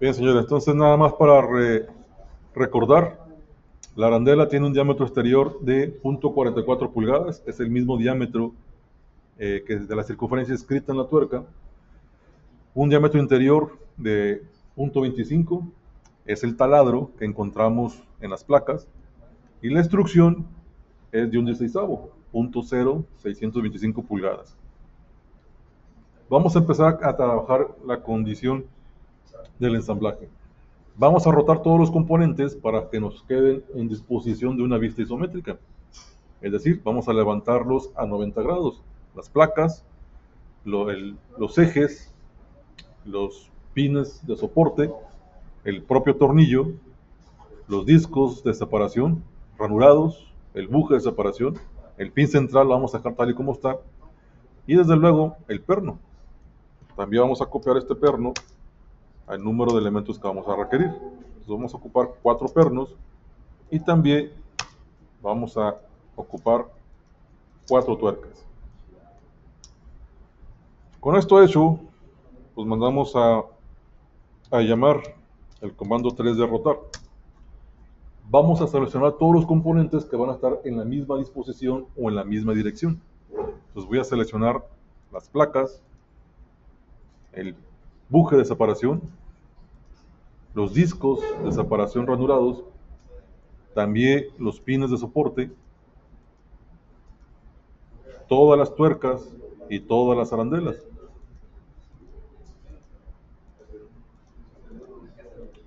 Bien, señores, entonces nada más para recordar, la arandela tiene un diámetro exterior de 0.44 pulgadas, es el mismo diámetro que de la circunferencia escrita en la tuerca. Un diámetro interior de 0.25 es el taladro que encontramos en las placas, y la extrusión es de un 16avo, 0.0625 pulgadas. Vamos a empezar a trabajar la condición del ensamblaje. Vamos a rotar todos los componentes para que nos queden en disposición de una vista isométrica. Es decir, vamos a levantarlos a 90 grados. Las placas, los ejes, los pines de soporte, el propio tornillo, los discos de separación, ranurados, el buje de separación, el pin central lo vamos a dejar tal y como está, y desde luego el perno. También vamos a copiar este perno al número de elementos que vamos a requerir. Entonces vamos a ocupar 4 pernos y también vamos a ocupar 4 tuercas. Con esto hecho, pues mandamos a llamar el comando 3 de rotar. Vamos a seleccionar todos los componentes que van a estar en la misma disposición o en la misma dirección. Entonces voy a seleccionar las placas, el buje de separación, los discos de separación ranurados, también los pines de soporte, todas las tuercas y todas las arandelas.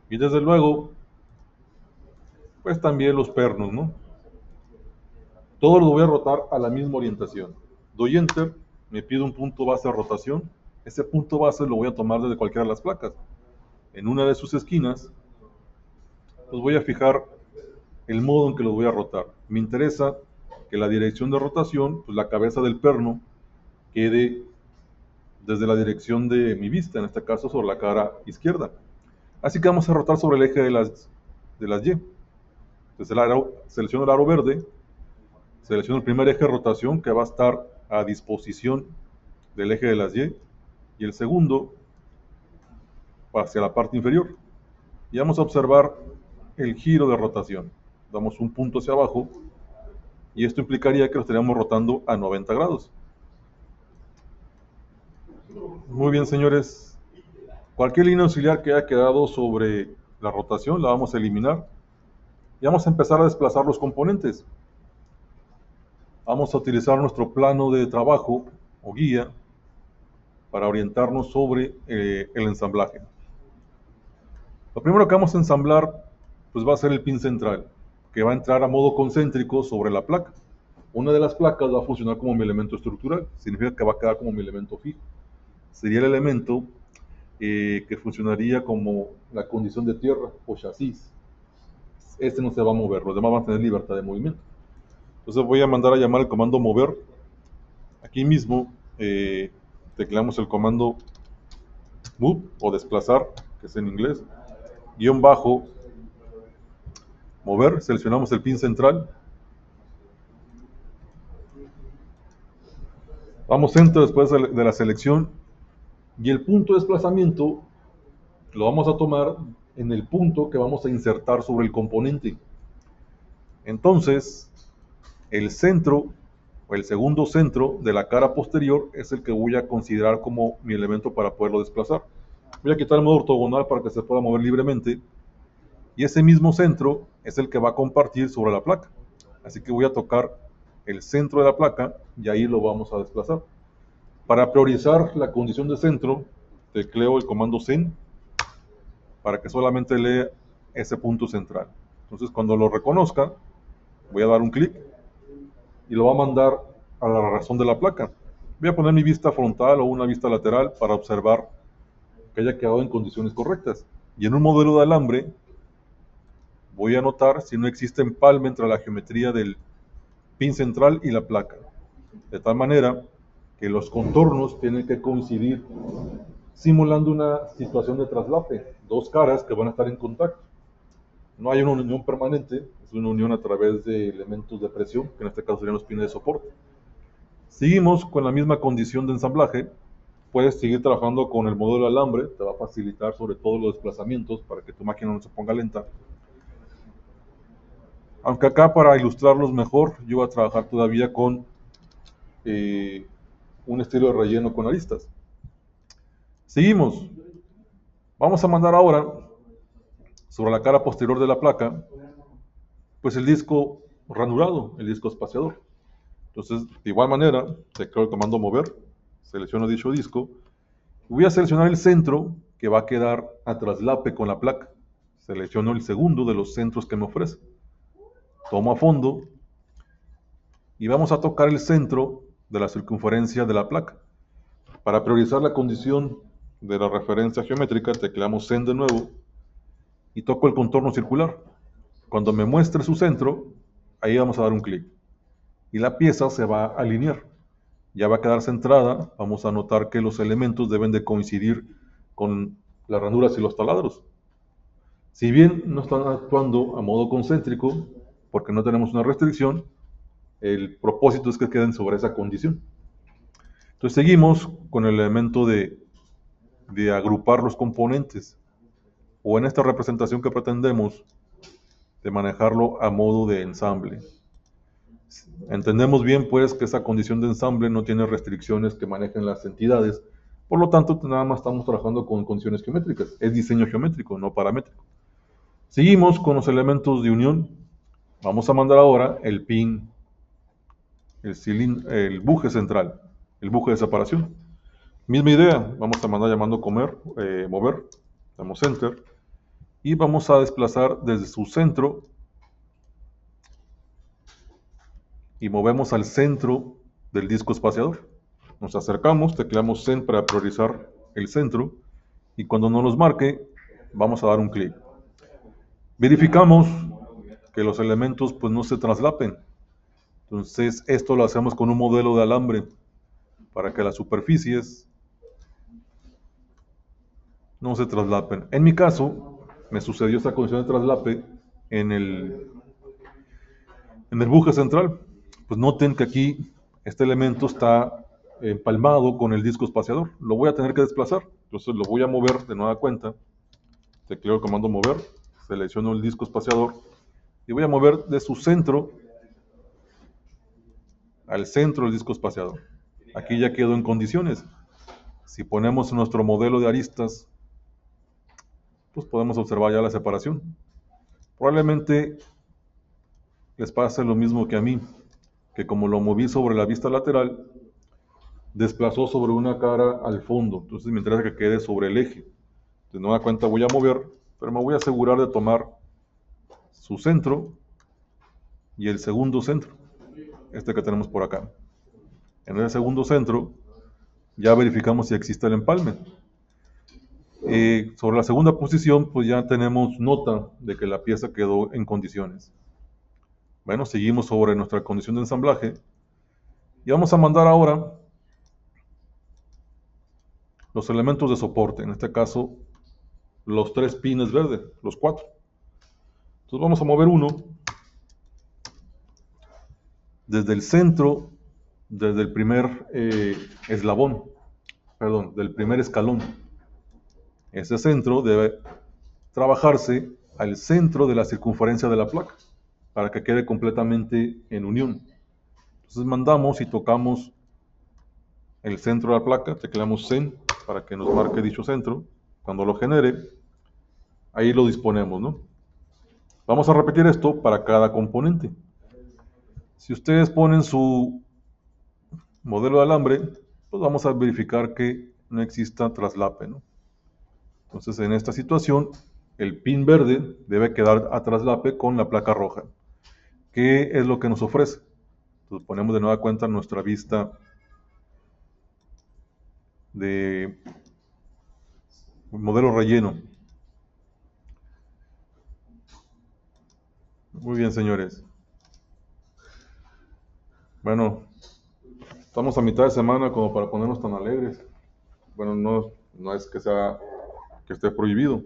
Y desde luego, pues también los pernos, ¿no? Todo lo voy a rotar a la misma orientación. Doy Enter, me pido un punto base de rotación. Ese punto base lo voy a tomar desde cualquiera de las placas. En una de sus esquinas, pues voy a fijar el modo en que lo voy a rotar. Me interesa que la dirección de rotación, pues la cabeza del perno, quede desde la dirección de mi vista, en este caso sobre la cara izquierda. Así que vamos a rotar sobre el eje de las Y. Entonces selecciono el aro verde, selecciono el primer eje de rotación que va a estar a disposición del eje de las Y, y el segundo hacia la parte inferior. Y vamos a observar el giro de rotación. Damos un punto hacia abajo y esto implicaría que lo estaríamos rotando a 90 grados. Muy bien, señores. Cualquier línea auxiliar que haya quedado sobre la rotación la vamos a eliminar y vamos a empezar a desplazar los componentes. Vamos a utilizar nuestro plano de trabajo o guía para orientarnos sobre el ensamblaje. Lo primero que vamos a ensamblar pues va a ser el pin central, que va a entrar a modo concéntrico sobre la placa. Una de las placas va a funcionar como mi elemento estructural, significa que va a quedar como mi elemento fijo. Sería el elemento que funcionaría como la condición de tierra o chasis. Este no se va a mover, los demás van a tener libertad de movimiento. Entonces voy a mandar a llamar el comando mover. Aquí mismo tecleamos el comando move o desplazar, que es en inglés, guión bajo, mover, seleccionamos el pin central. Damos enter después de la selección y el punto de desplazamiento lo vamos a tomar en el punto que vamos a insertar sobre el componente. Entonces, el centro o el segundo centro de la cara posterior es el que voy a considerar como mi elemento para poderlo desplazar. Voy a quitar el modo ortogonal para que se pueda mover libremente y ese mismo centro es el que va a compartir sobre la placa. Así que voy a tocar el centro de la placa y ahí lo vamos a desplazar. Para priorizar la condición de centro, tecleo el comando CEN para que solamente lea ese punto central. Entonces, cuando lo reconozca, voy a dar un clic y lo va a mandar a la razón de la placa. Voy a poner mi vista frontal o una vista lateral para observar que haya quedado en condiciones correctas. Y en un modelo de alambre, voy a notar si no existe empalme entre la geometría del pin central y la placa. De tal manera que los contornos tienen que coincidir simulando una situación de traslape, dos caras que van a estar en contacto. No hay una unión permanente, es una unión a través de elementos de presión, que en este caso serían los pines de soporte. Seguimos con la misma condición de ensamblaje, puedes seguir trabajando con el modelo de alambre, te va a facilitar sobre todo los desplazamientos para que tu máquina no se ponga lenta. Aunque acá, para ilustrarlos mejor, yo voy a trabajar todavía con un estilo de relleno con aristas. Seguimos. Vamos a mandar ahora sobre la cara posterior de la placa, pues el disco ranurado, el disco espaciador. Entonces, de igual manera, tecleo el comando mover, selecciono dicho disco, y voy a seleccionar el centro que va a quedar a traslape con la placa. Selecciono el segundo de los centros que me ofrece. Tomo a fondo y vamos a tocar el centro de la circunferencia de la placa. Para priorizar la condición de la referencia geométrica, tecleamos Zen de nuevo y toco el contorno circular. Cuando me muestre su centro, ahí vamos a dar un clic y la pieza se va a alinear. Ya va a quedar centrada. Vamos a notar que los elementos deben de coincidir con las ranuras y los taladros. Si bien no están actuando a modo concéntrico, porque no tenemos una restricción, el propósito es que queden sobre esa condición. Entonces seguimos con el elemento de agrupar los componentes, o en esta representación que pretendemos, de manejarlo a modo de ensamble. Entendemos bien, pues, que esa condición de ensamble no tiene restricciones que manejen las entidades, por lo tanto, nada más estamos trabajando con condiciones geométricas. Es diseño geométrico, no paramétrico. Seguimos con los elementos de unión. Vamos a mandar ahora el pin, el buje central, el buje de separación. Misma idea, vamos a mandar llamando mover, damos enter, y vamos a desplazar desde su centro y movemos al centro del disco espaciador. Nos acercamos, tecleamos Zen para priorizar el centro, y cuando nos los marque, vamos a dar un clic. Verificamos que los elementos pues no se traslapen. Entonces esto lo hacemos con un modelo de alambre para que las superficies no se traslapen. En mi caso, me sucedió esta condición de traslape en el buje central. Pues noten que aquí este elemento está empalmado con el disco espaciador. Lo voy a tener que desplazar. Entonces lo voy a mover de nueva cuenta. Tecleo el comando mover, selecciono el disco espaciador y voy a mover de su centro al centro del disco espaciador. Aquí ya quedó en condiciones. Si ponemos nuestro modelo de aristas, pues podemos observar ya la separación. Probablemente les pase lo mismo que a mí, que como lo moví sobre la vista lateral, desplazó sobre una cara al fondo. Entonces me interesa que quede sobre el eje. De nueva cuenta voy a mover, pero me voy a asegurar de tomar su centro y el segundo centro, este que tenemos por acá. En el segundo centro ya verificamos si existe el empalme. Sobre la segunda posición, pues ya tenemos nota de que la pieza quedó en condiciones. Bueno, seguimos sobre nuestra condición de ensamblaje y vamos a mandar ahora los elementos de soporte, en este caso los 3 pines verdes, los 4. Entonces vamos a mover uno desde el centro, desde el primer del primer escalón. Ese centro debe trabajarse al centro de la circunferencia de la placa para que quede completamente en unión. Entonces mandamos y tocamos el centro de la placa, tecleamos Zen para que nos marque dicho centro. Cuando lo genere, ahí lo disponemos, ¿no? Vamos a repetir esto para cada componente. Si ustedes ponen su modelo de alambre, pues vamos a verificar que no exista traslape, ¿no? Entonces, en esta situación, el pin verde debe quedar a traslape con la placa roja. ¿Qué es lo que nos ofrece? Entonces, ponemos de nueva cuenta nuestra vista de modelo relleno. Muy bien, señores. Bueno, estamos a mitad de semana como para ponernos tan alegres. Bueno, no es que esté prohibido,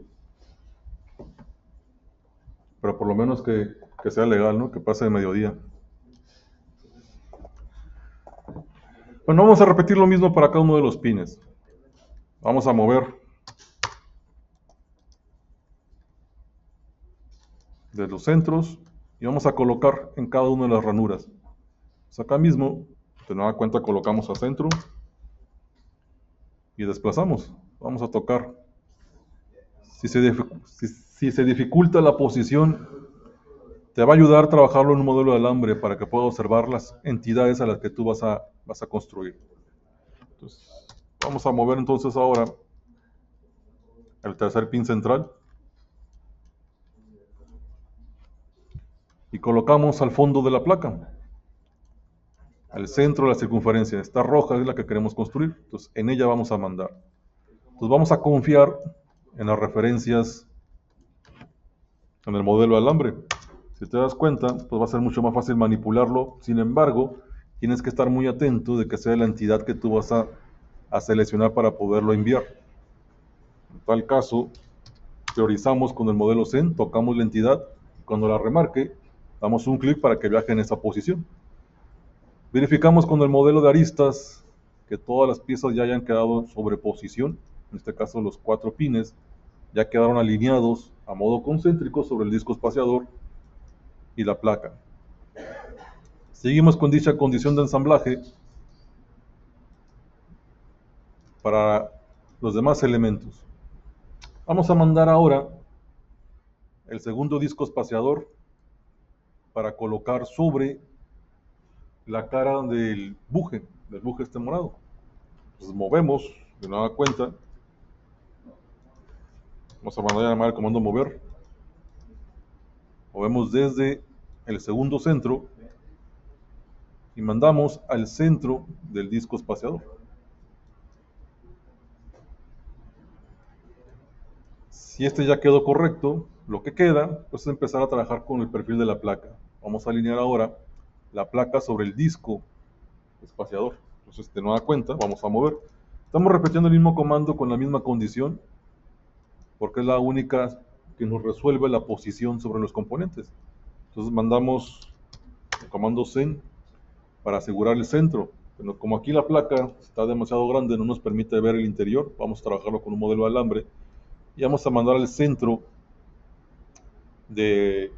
pero por lo menos que sea legal, ¿no? Que pase de mediodía. Bueno, vamos a repetir lo mismo para cada uno de los pines. Vamos a mover de los centros y vamos a colocar en cada una de las ranuras. Pues acá mismo, de nueva cuenta, colocamos a centro y desplazamos. Vamos a tocar. Si se dificulta la posición, te va a ayudar a trabajarlo en un modelo de alambre para que puedas observar las entidades a las que tú vas a construir. Entonces, vamos a mover entonces ahora el tercer pin central y colocamos al fondo de la placa, al centro de la circunferencia. Esta roja es la que queremos construir, entonces en ella vamos a mandar. Entonces vamos a confiar en las referencias en el modelo de alambre. Si te das cuenta, pues va a ser mucho más fácil manipularlo. Sin embargo, tienes que estar muy atento de que sea la entidad que tú vas a seleccionar para poderlo enviar. En tal caso, priorizamos con el modelo Zen, tocamos la entidad, cuando la remarque, damos un clic para que viaje en esa posición. Verificamos con el modelo de aristas que todas las piezas ya hayan quedado sobre posición. En este caso, los 4 pines ya quedaron alineados a modo concéntrico sobre el disco espaciador y la placa. Seguimos con dicha condición de ensamblaje para los demás elementos. Vamos a mandar ahora el segundo disco espaciador para colocar sobre la cara del buje este morado. Entonces movemos de nueva cuenta. Vamos a mandar a llamar el comando mover. Movemos desde el segundo centro y mandamos al centro del disco espaciador. Si este ya quedó correcto, lo que queda pues, es empezar a trabajar con el perfil de la placa. Vamos a alinear ahora la placa sobre el disco espaciador. Entonces, de nueva cuenta, vamos a mover. Estamos repitiendo el mismo comando con la misma condición, porque es la única que nos resuelve la posición sobre los componentes. Entonces mandamos el comando Zen para asegurar el centro. Pero como aquí la placa está demasiado grande, no nos permite ver el interior, vamos a trabajarlo con un modelo de alambre y vamos a mandar al centro del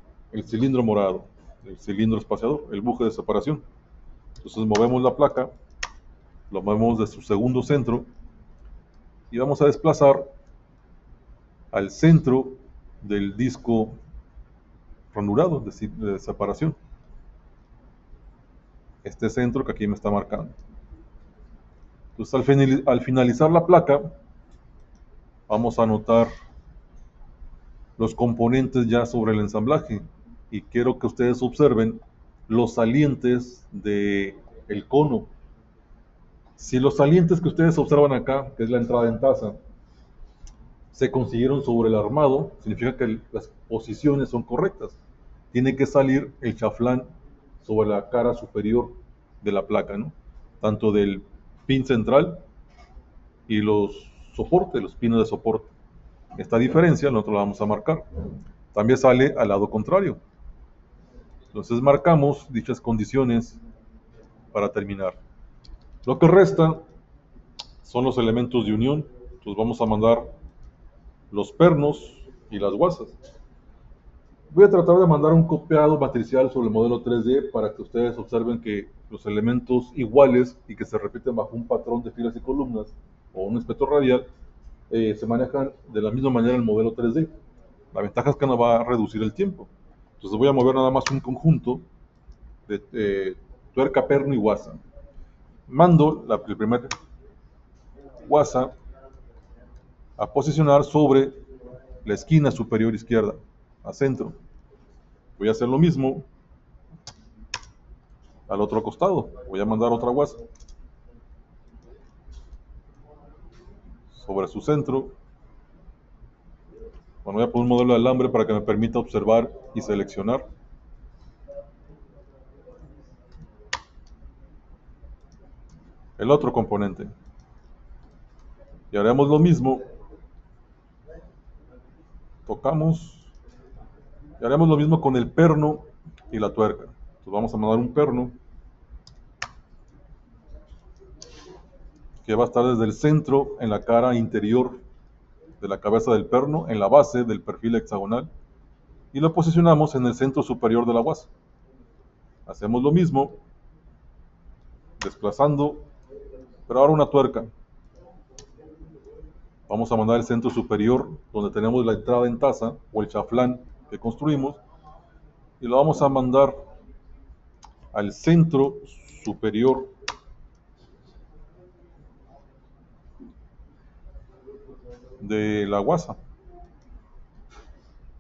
cilindro morado, el cilindro espaciador, el buje de separación. Entonces movemos la placa, lo movemos de su segundo centro y vamos a desplazar al centro del disco ranurado de separación. Este centro que aquí me está marcando. Entonces al finalizar la placa, vamos a anotar los componentes ya sobre el ensamblaje y quiero que ustedes observen los salientes del cono. Si los salientes que ustedes observan acá, que es la entrada en taza, se consiguieron sobre el armado, significa que las posiciones son correctas. Tiene que salir el chaflán sobre la cara superior de la placa, ¿no? Tanto del pin central y los soportes, los pines de soporte. Esta diferencia nosotros la vamos a marcar. También sale al lado contrario. Entonces marcamos dichas condiciones para terminar. Lo que resta son los elementos de unión. Entonces vamos a mandar los pernos y las guasas. Voy a tratar de mandar un copiado matricial sobre el modelo 3D para que ustedes observen que los elementos iguales y que se repiten bajo un patrón de filas y columnas o un espectro radial se manejan de la misma manera en el modelo 3D. La ventaja es que no va a reducir el tiempo. Entonces voy a mover nada más un conjunto de tuerca, perno y guasa. Mando el primer guasa a posicionar sobre la esquina superior izquierda, a centro. Voy a hacer lo mismo al otro costado. Voy a mandar otra guasa sobre su centro. Bueno, voy a poner un modelo de alambre para que me permita observar y seleccionar. El otro componente. Y haremos lo mismo. Tocamos. Y haremos lo mismo con el perno y la tuerca. Entonces vamos a mandar un perno que va a estar desde el centro, en la cara interior de la cabeza del perno, en la base del perfil hexagonal, y lo posicionamos en el centro superior de la guasa. Hacemos lo mismo, desplazando, pero ahora una tuerca. Vamos a mandar el centro superior, donde tenemos la entrada en taza, o el chaflán que construimos, y lo vamos a mandar al centro superior de la guasa.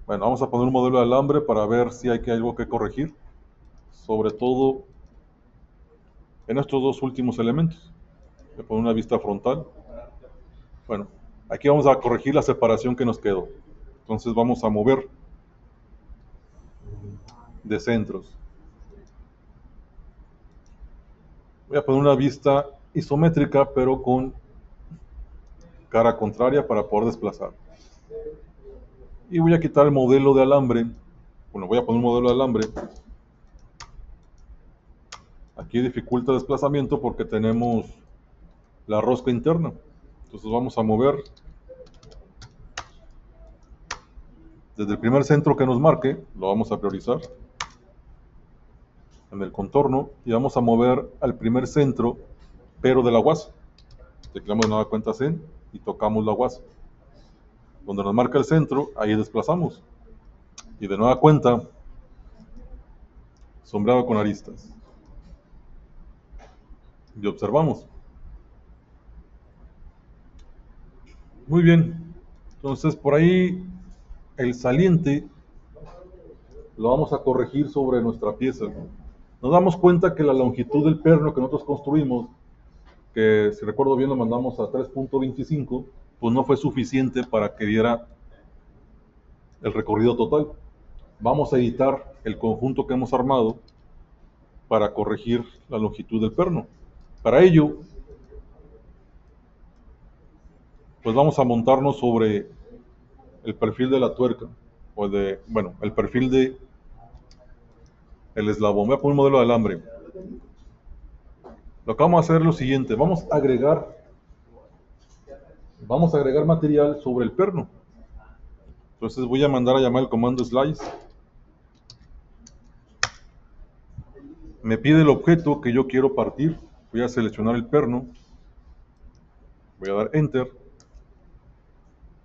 Bueno, vamos a poner un modelo de alambre para ver si hay algo que corregir, sobre todo en estos dos últimos elementos. Voy a poner una vista frontal. Bueno, aquí vamos a corregir la separación que nos quedó. Entonces vamos a mover de centros. Voy a poner una vista isométrica, pero con cara contraria para poder desplazar. Y voy a quitar el modelo de alambre. Bueno, voy a poner un modelo de alambre. Aquí dificulta el desplazamiento porque tenemos la rosca interna. Entonces vamos a mover desde el primer centro que nos marque, lo vamos a priorizar en el contorno, y vamos a mover al primer centro, pero de la guasa. Tecleamos de nueva cuenta C y tocamos la guasa. Donde nos marca el centro, ahí desplazamos. Y de nueva cuenta, sombreado con aristas. Y observamos. Muy bien. Entonces por ahí el saliente lo vamos a corregir sobre nuestra pieza. Nos damos cuenta que la longitud del perno que nosotros construimos, que si recuerdo bien lo mandamos a 3.25, pues no fue suficiente para que diera el recorrido total. Vamos a editar el conjunto que hemos armado para corregir la longitud del perno. Para ello, pues vamos a montarnos sobre el perfil de la tuerca, o el perfil de el eslabón. Voy a poner un modelo de alambre. Lo que vamos a hacer es lo siguiente: vamos a agregar material sobre el perno. Entonces voy a mandar a llamar el comando slice. Me pide el objeto que yo quiero partir. Voy a seleccionar el perno. Voy a dar enter.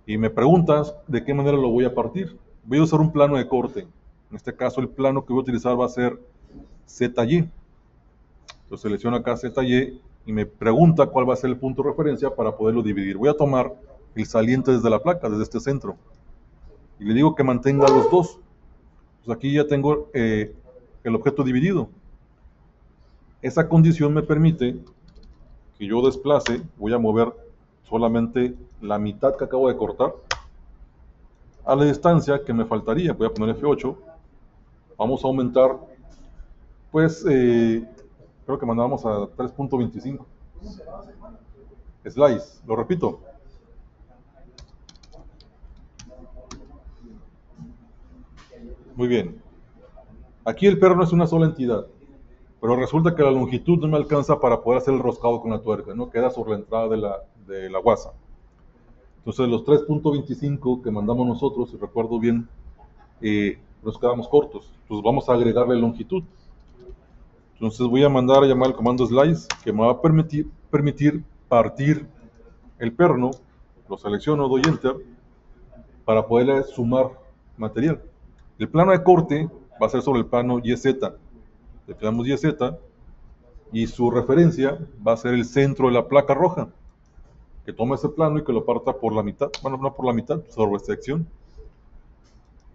Y me preguntas de qué manera lo voy a partir. Voy a usar un plano de corte. En este caso el plano que voy a utilizar va a ser ZY. Entonces selecciono acá ZY y me pregunta cuál va a ser el punto de referencia para poderlo dividir. Voy a tomar el saliente desde la placa, desde este centro. Y le digo que mantenga los dos. Pues aquí ya tengo el objeto dividido. Esa condición me permite que yo desplace, voy a mover solamente la mitad que acabo de cortar a la distancia que me faltaría. Voy a poner F8. Vamos a aumentar, pues, creo que mandamos a 3.25. Slice, lo repito. Muy bien. Aquí el perno es una sola entidad, pero resulta que la longitud no me alcanza para poder hacer el roscado con la tuerca, ¿no? Queda sobre la entrada de la guasa. Entonces los 3.25 que mandamos nosotros, si recuerdo bien, nos quedamos cortos. Entonces vamos a agregarle longitud. Entonces voy a mandar a llamar el comando slice, que me va a permitir partir el perno. Lo selecciono, doy enter, para poderle sumar material. El plano de corte va a ser sobre el plano YZ. Le damos YZ y su referencia va a ser el centro de la placa roja. Que tome ese plano y que lo parta por la mitad. Bueno, no por la mitad, sobre sección.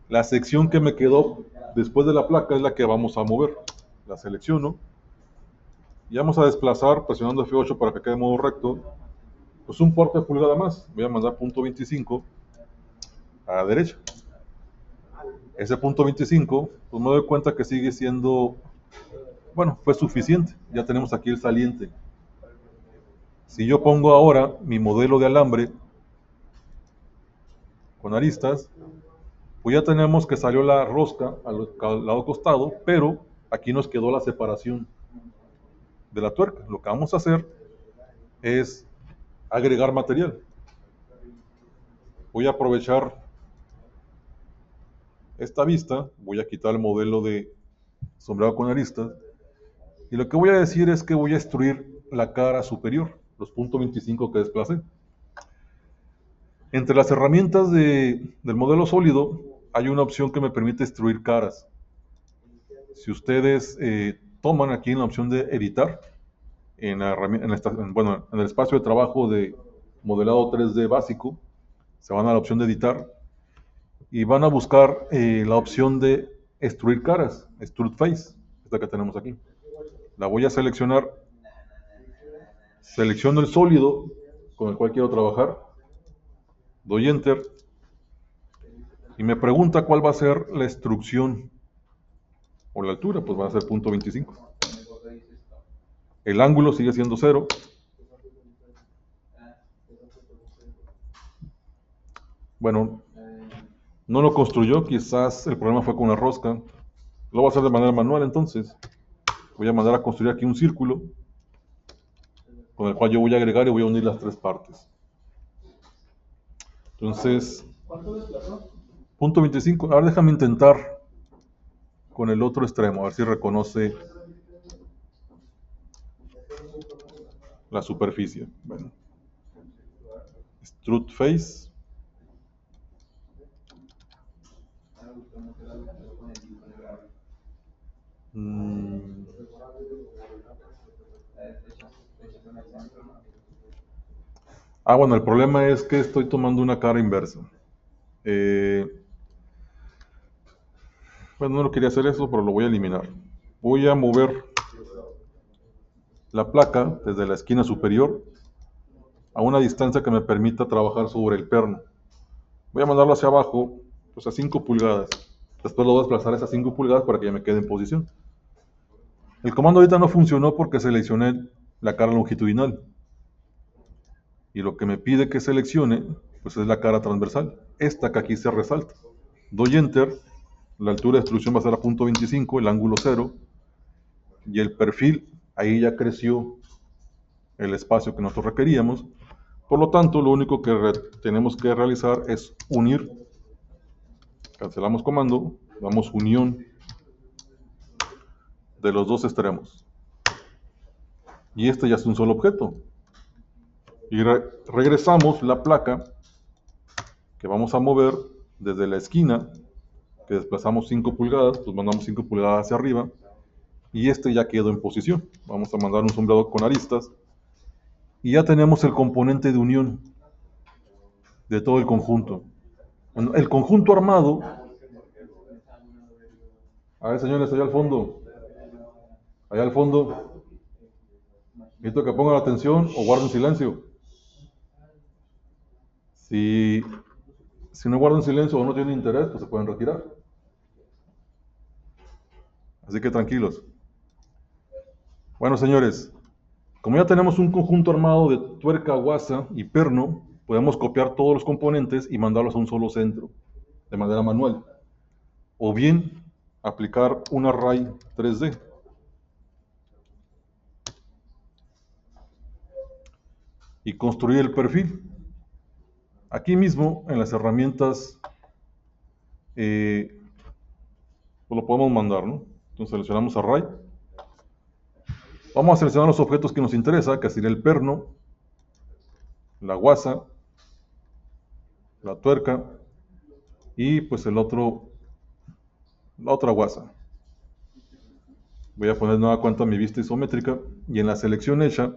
La sección que me quedó después de la placa es la que vamos a mover. La selecciono y vamos a desplazar presionando F8 para que quede en modo recto. Pues un cuarto de pulgada más. Voy a mandar punto 25 a la derecha. Ese punto 25, pues me doy cuenta que sigue siendo, bueno, fue suficiente. Ya tenemos aquí el saliente. Si yo pongo ahora mi modelo de alambre con aristas, pues ya tenemos que salió la rosca al lado costado, pero aquí nos quedó la separación de la tuerca. Lo que vamos a hacer es agregar material. Voy a aprovechar esta vista, voy a quitar el modelo de sombreado con aristas, y lo que voy a decir es que voy a extruir la cara superior, los .25 que desplacé. Entre las herramientas del modelo sólido hay una opción que me permite extruir caras. Si ustedes toman aquí en la opción de editar, en el espacio de trabajo de modelado 3D básico, se van a la opción de editar y van a buscar la opción de extruir caras, extrude face, esta que tenemos aquí. La voy a seleccionar, selecciono el sólido con el cual quiero trabajar, doy enter y me pregunta cuál va a ser la extrusión o la altura, pues va a ser .25. El ángulo sigue siendo 0. Bueno, no lo construyó, quizás el problema fue con la rosca. Lo voy a hacer de manera manual entonces. Voy a mandar a construir aquí un círculo con el cual yo voy a agregar y voy a unir las tres partes. Entonces, .25. Ahora déjame intentar con el otro extremo, a ver si reconoce la superficie. Bueno, extrude face. Bueno, el problema es que estoy tomando una cara inversa. Bueno, no lo quería hacer eso, pero lo voy a eliminar. Voy a mover la placa desde la esquina superior a una distancia que me permita trabajar sobre el perno. Voy a mandarlo hacia abajo, pues a 5 pulgadas. Después lo voy a desplazar a esas 5 pulgadas para que ya me quede en posición. El comando ahorita no funcionó porque seleccioné la cara longitudinal. Y lo que me pide que seleccione, pues es la cara transversal. Esta que aquí se resalta. Doy enter, la altura de extrusión va a ser a .25, el ángulo 0. Y el perfil, ahí ya creció el espacio que nosotros requeríamos. Por lo tanto, lo único que tenemos que realizar es unir. Cancelamos comando, damos unión de los dos extremos. Y este ya es un solo objeto. Y regresamos la placa que vamos a mover desde la esquina, que desplazamos 5 pulgadas, pues mandamos 5 pulgadas hacia arriba. Y este ya quedó en posición. Vamos a mandar un sombreado con aristas. Y ya tenemos el componente de unión de todo el conjunto. Bueno, el conjunto armado. A ver, señores, allá al fondo. Allá al fondo. Necesito que pongan atención o guarden silencio. Si no guardan silencio o no tienen interés, pues se pueden retirar. Así que tranquilos. Bueno, señores, como ya tenemos un conjunto armado de tuerca, guasa y perno, podemos copiar todos los componentes y mandarlos a un solo centro, de manera manual. O bien, aplicar un array 3D. Y construir el perfil. Aquí mismo, en las herramientas, pues lo podemos mandar, ¿no? Entonces seleccionamos array. Vamos a seleccionar los objetos que nos interesa, que sería el perno, la guasa, la tuerca y pues la otra guasa. Voy a poner nueva cuenta mi vista isométrica y en la selección hecha,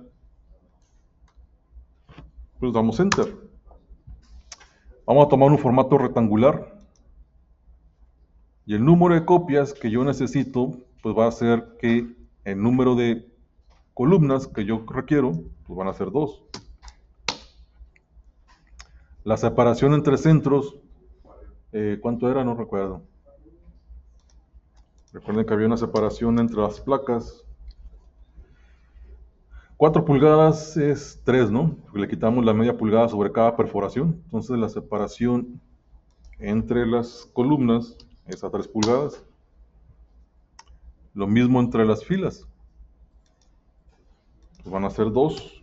pues damos enter. Vamos a tomar un formato rectangular y el número de copias que yo necesito, pues va a ser que el número de columnas que yo requiero, pues van a ser 2. La separación entre centros, ¿cuánto era? No recuerdo. Recuerden que había una separación entre las placas. 4 pulgadas es 3, ¿no? Porque le quitamos la media pulgada sobre cada perforación. Entonces la separación entre las columnas es a 3 pulgadas. Lo mismo entre las filas. Pues van a ser 2.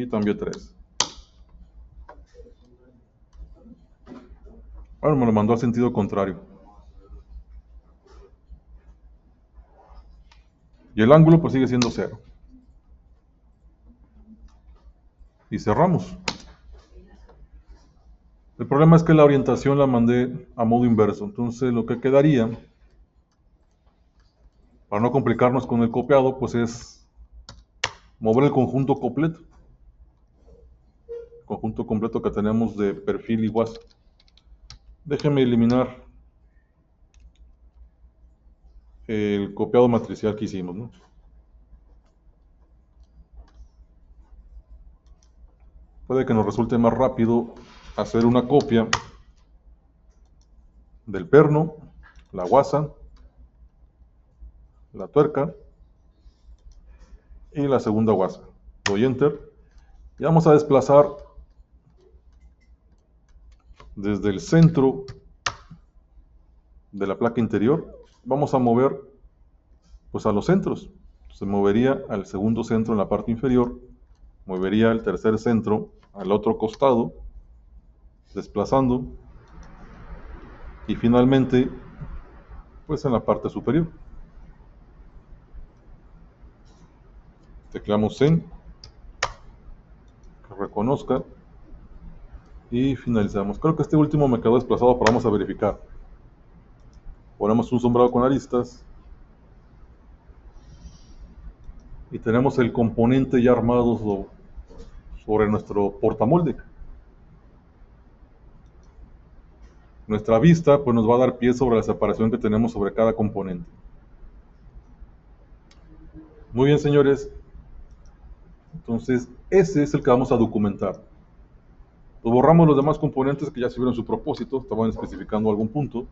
y también 3. Ahora me lo mandó al sentido contrario. Y el ángulo pues sigue siendo 0. Y cerramos. El problema es que la orientación la mandé a modo inverso. Entonces lo que quedaría, para no complicarnos con el copiado, pues es mover el conjunto completo. Conjunto completo que tenemos de perfil y WASD. Déjenme eliminar el copiado matricial que hicimos, ¿no? Puede que nos resulte más rápido hacer una copia del perno, la guasa, la tuerca y la segunda guasa. Doy Enter y vamos a desplazar desde el centro de la placa interior. Vamos a mover pues a los centros. Se movería al segundo centro en la parte inferior, movería el tercer centro al otro costado, desplazando, y finalmente pues en la parte superior. Tecleamos Zen, que reconozca, y finalizamos. Creo que este último me quedó desplazado, pero vamos a verificar. Ponemos un sombreado con aristas y tenemos el componente ya armado sobre nuestro portamolde. Nuestra vista pues nos va a dar pie sobre la separación que tenemos sobre cada componente. Muy bien, señores. Entonces, ese es el que vamos a documentar. Borramos los demás componentes que ya sirvieron su propósito, estaban especificando algún punto.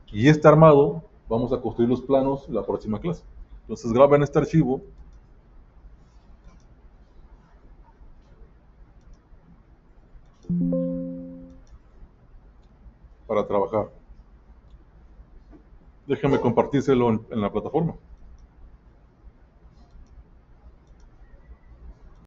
Y este armado vamos a construir los planos la próxima clase. Entonces graben este archivo para trabajar. Déjenme compartírselo en la plataforma.